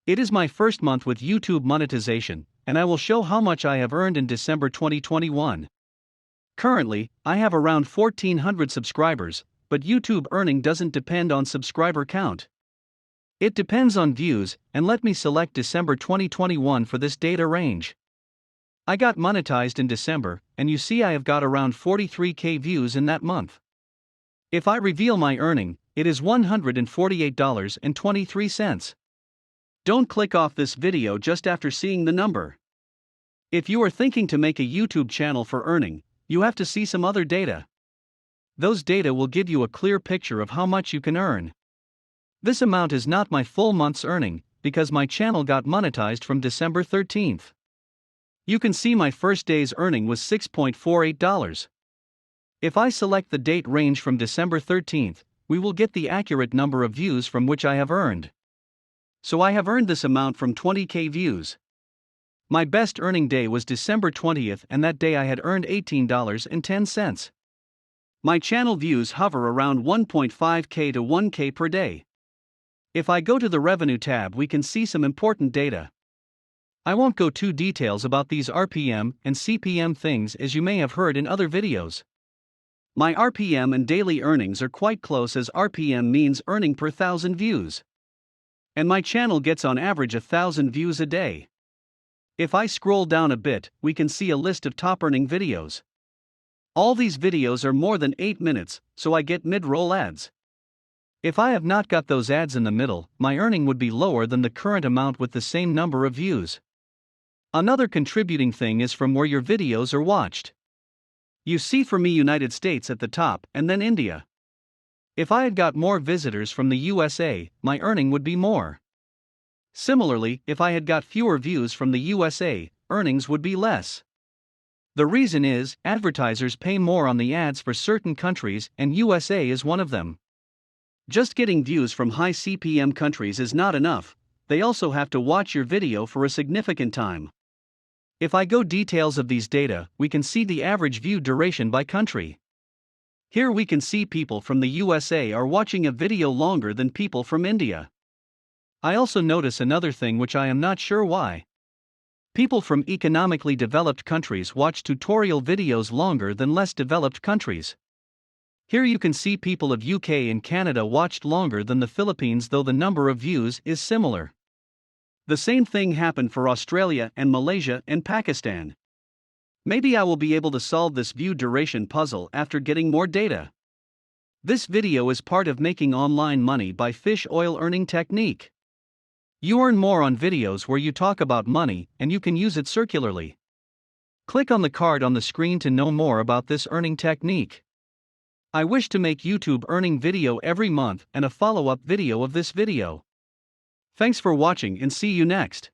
It is my first month with YouTube monetization, and I will show how much I have earned in December 2021. Currently, I have around 1,400 subscribers, but YouTube earning doesn't depend on subscriber count. It depends on views, and let me select December 2021 for this data range. I got monetized in December, and you see I have got around 43k views in that month. If I reveal my earning, it is $148.23. Don't click off this video just after seeing the number. If you are thinking to make a YouTube channel for earning, you have to see some other data. Those data will give you a clear picture of how much you can earn. This amount is not my full month's earning, because my channel got monetized from December 13th. You can see my first day's earning was $6.48. If I select the date range from December 13th, we will get the accurate number of views from which I have earned. So I have earned this amount from 20k views. My best earning day was December 20th, and that day I had earned $18.10. My channel views hover around 1.5k to 1k per day. If I go to the revenue tab, we can see some important data. I won't go too details about these RPM and CPM things, as you may have heard in other videos. My RPM and daily earnings are quite close, as RPM means earning per 1,000 views. And my channel gets on average 1,000 views a day. If I scroll down a bit, we can see a list of top earning videos. All these videos are more than 8 minutes, so I get mid-roll ads. If I have not got those ads in the middle, my earning would be lower than the current amount with the same number of views. Another contributing thing is from where your videos are watched. You see for me United States at the top and then India. If I had got more visitors from the USA, my earning would be more. Similarly, if I had got fewer views from the USA, earnings would be less. The reason is, advertisers pay more on the ads for certain countries, and USA is one of them. Just getting views from high CPM countries is not enough, they also have to watch your video for a significant time. If I go details of these data, we can see the average view duration by country. Here we can see people from the USA are watching a video longer than people from India. I also notice another thing which I am not sure why. People from economically developed countries watch tutorial videos longer than less developed countries. Here you can see people of UK and Canada watched longer than the Philippines, though the number of views is similar. The same thing happened for Australia and Malaysia and Pakistan. Maybe I will be able to solve this view duration puzzle after getting more data. This video is part of making online money by fish oil earning technique. You earn more on videos where you talk about money, and you can use it circularly. Click on the card on the screen to know more about this earning technique. I wish to make YouTube earning video every month and a follow-up video of this video. Thanks for watching and see you next.